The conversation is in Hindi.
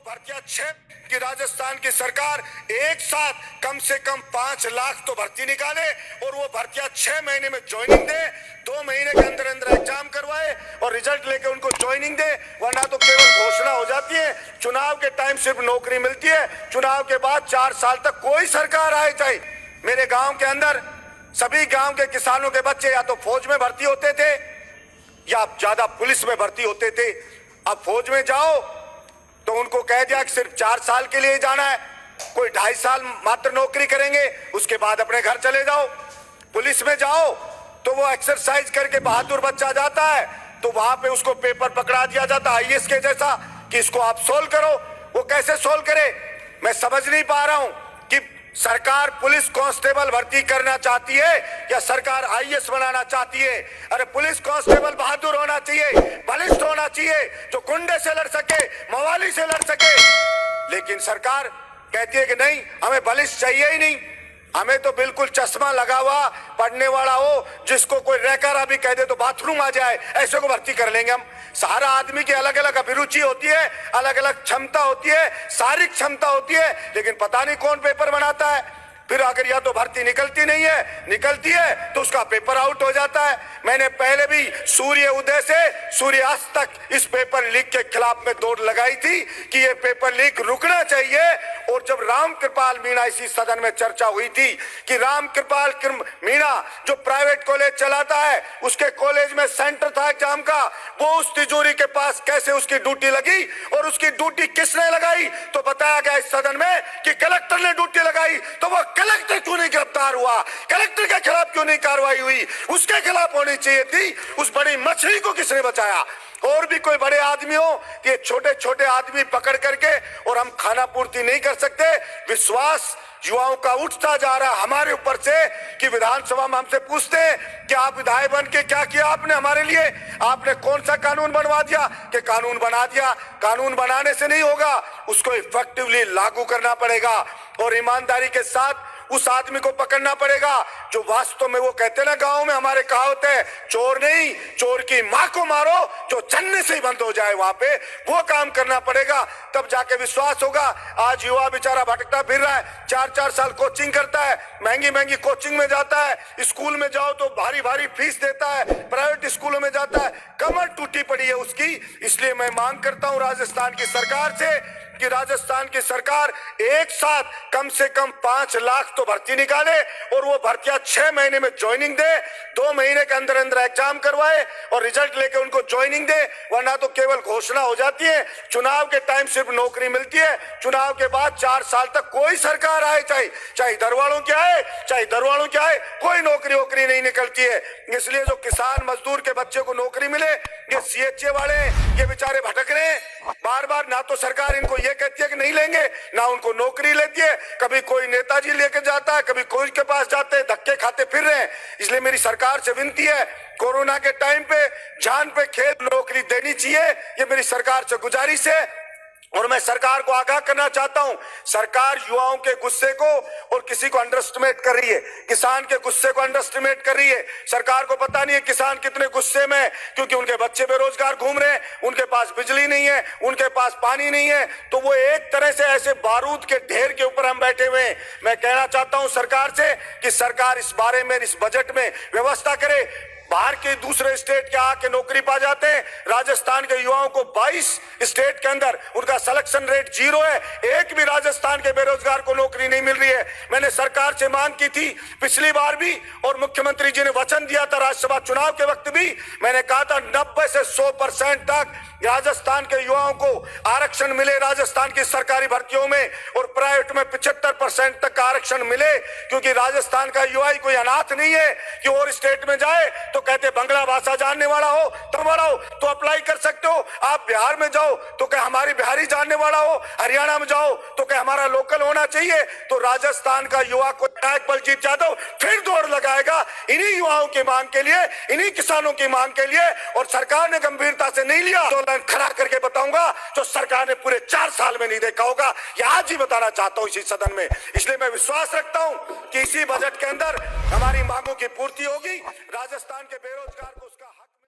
भर्तियां 6 की राजस्थान की सरकार एक साथ कम से कम 5 लाख तो भर्ती निकाले और वो भर्तियां 6 महीने में ज्वाइनिंग दे, 2 महीने के अंदर अंदर एग्जाम करवाए और रिजल्ट लेके उनको ज्वाइनिंग दे। वरना तो केवल घोषणा हो जाती है, चुनाव के टाइम सिर्फ नौकरी मिलती है, चुनाव के बाद 4 साल तक कोई सरकार आए चाहे। मेरे गांव के अंदर सभी गांव के किसानों के बच्चे या तो फौज में भर्ती होते थे या ज्यादा पुलिस में भर्ती होते थे। अब फौज में जाओ तो उनको कह दिया कि सिर्फ 4 साल के लिए जाना है, कोई 2.5 साल मात्र नौकरी करेंगे, उसके बाद अपने घर चले जाओ। पुलिस में जाओ तो वो एक्सरसाइज करके बहादुर बच्चा जाता है तो वहां पे उसको पेपर पकड़ा दिया जाता है आईएएस के जैसा कि इसको आप सोल्व करो। वो कैसे सोल्व करे? मैं समझ नहीं पा रहा हूं कि सरकार पुलिस कांस्टेबल भर्ती करना चाहती है या सरकार आईएएस बनाना चाहती है। अरे पुलिस कांस्टेबल बहादुर होना चाहिए, बलिष्ठ होना चाहिए, जो गुंडे से लड़ सके, मवाली से लड़ सके। लेकिन सरकार कहती है कि नहीं, हमें बलिष्ठ चाहिए ही नहीं, हमें तो बिल्कुल चश्मा लगा हुआ पढ़ने वाला हो, जिसको कोई रहकर अभी कह दे तो बाथरूम आ जाए, ऐसे को भर्ती कर लेंगे हम। सारा आदमी की अलग अलग अभिरुचि होती है, अलग अलग क्षमता होती है, शारीरिक क्षमता होती है, लेकिन पता नहीं कौन पेपर बनाता है। फिर अगर या तो भर्ती निकलती नहीं है, निकलती है तो उसका पेपर आउट हो जाता है। मैंने पहले भी सूर्य उदय से सूर्यास्त तक इस पेपर लीक के खिलाफ में दौड़ लगाई थी कि ये पेपर लीक रुकना चाहिए। और जब राम कृपाल मीणा इसी सदन में चर्चा हुई थी कि राम कृपाल मीणा जो प्राइवेट कॉलेज चलाता है, उसके कॉलेज में सेंटर था एग्जाम का, वो उस तिजोरी के पास कैसे उसकी ड्यूटी लगी और उसकी ड्यूटी किसने लगाई? तो बताया गया इस सदन में कि कलेक्टर ने ड्यूटी लगाई। तो वो कलेक्टर क्यों नहीं गिरफ्तार हुआ? कलेक्टर के खिलाफ क्यों नहीं कार्रवाई हुई? उसके खिलाफ होनी चाहिए थी। उस बड़ी मछली को किसने बचाया? और भी कोई बड़े आदमी हो कि ये छोटे छोटे आदमी पकड़ करके और हम खाना पूर्ति नहीं कर सकते। विश्वास युवाओं का उठता जा रहा हमारे ऊपर से कि विधानसभा में हमसे पूछते हैं कि आप विधायक बन के क्या किया आपने हमारे लिए? आपने कौन सा कानून बनवा दिया? कि कानून बना दिया। कानून बनाने से नहीं होगा, उसको इफेक्टिवली लागू करना पड़ेगा और ईमानदारी के साथ उस आदमी को पकड़ना पड़ेगा जो वास्तव में, वो कहते ना गांव में हमारे कहावत है, चोर नहीं चोर की मां को मारो, जो चलने से ही बंद हो जाए वहां पे, वो काम करना पड़ेगा, तब जाके विश्वास होगा। आज युवा बेचारा भटकता फिर रहा है, 4-4 साल कोचिंग करता है, महंगी महंगी कोचिंग में जाता है, स्कूल में जाओ तो भारी भारी फीस देता है, प्राइवेट स्कूलों में जाता है, कमर टूटी पड़ी है उसकी। इसलिए मैं मांग करता हूं राजस्थान की सरकार से कि राजस्थान की सरकार एक साथ कम से कम 5 लाख तो भर्ती निकाले और वो भर्तियां 6 महीने में ज्वाइनिंग दे, 2 महीने के अंदर अंदर एग्जाम करवाए और रिजल्ट लेके उनको ज्वाइनिंग दे। वरना तो केवल घोषणा हो जाती है, चुनाव के टाइम सिर्फ नौकरी मिलती है, चुनाव के बाद 4 साल तक कोई सरकार आए, चाहे इधर वालों की आए चाहे इधर वालों की आए, कोई नौकरी वोकरी नहीं निकलती है। इसलिए जो किसान मजदूर के बच्चे को नौकरी मिले, ये सीएचए वाले ये बेचारे भटक रहे हैं। बार बार ना तो सरकार इनको ये कहती है कि नहीं लेंगे, ना उनको नौकरी लेती है। कभी कोई नेताजी लेके जाता है, कभी कोई के पास जाते हैं, धक्के खाते फिर रहे हैं। इसलिए मेरी सरकार से विनती है, कोरोना के टाइम पे जान पे खेल नौकरी देनी चाहिए, ये मेरी सरकार से गुजारिश है। और मैं सरकार को आगाह करना चाहता हूं, सरकार युवाओं के गुस्से को और किसी को अंडर एस्टिमेट कर रही है, किसान के गुस्से को अंडर एस्टिमेट कर रही है। सरकार को पता नहीं है किसान कितने गुस्से में, क्योंकि उनके बच्चे बेरोजगार घूम रहे हैं, उनके पास बिजली नहीं है, उनके पास पानी नहीं है, तो वो एक तरह से ऐसे बारूद के ढेर के ऊपर हम बैठे हुए हैं। मैं कहना चाहता हूं सरकार से कि सरकार इस बारे में इस बजट में व्यवस्था करे। बाहर के दूसरे स्टेट के आके नौकरी पा जाते हैं, राजस्थान के युवाओं को 22 स्टेट के अंदर उनका सिलेक्शन रेट 0 है, एक भी राजस्थान के बेरोजगार को नौकरी नहीं मिल रही है। मैंने सरकार से मांग की थी पिछली बार भी और मुख्यमंत्री जी ने वचन दिया था राज्यसभा चुनाव के वक्त भी, मैंने कहा था 90 से 100% तक राजस्थान के युवाओं को आरक्षण मिले राजस्थान की सरकारी भर्तियों में और प्राइवेट में 75% तक का आरक्षण मिले, क्योंकि राजस्थान का युवा ही कोई अनाथ नहीं है कि और स्टेट में जाए तो कहते बांग्ला भाषा जानने वाला हो तो अप्लाई कर सकते हो। आप बिहार में जाओ तो क्या हमारी बिहारी जानने वाला हो, हरियाणा में जाओ तो क्या हमारा लोकल होना चाहिए। तो राजस्थान का युवा को विधायक बलजीत यादव फिर दौड़ लगाएगा इन्हीं युवाओं की मांग के लिए, इन्हीं किसानों की मांग के लिए, और सरकार ने गंभीरता से नहीं लिया तो मैं खड़ा करके बताऊंगा जो सरकार ने पूरे 4 साल में नहीं देखा होगा, या आज ही बताना चाहता हूं इसी सदन में। इसलिए मैं विश्वास रखता हूं कि इसी बजट के अंदर हमारी मांगों की पूर्ति होगी, राजस्थान के बेरोजगार को उसका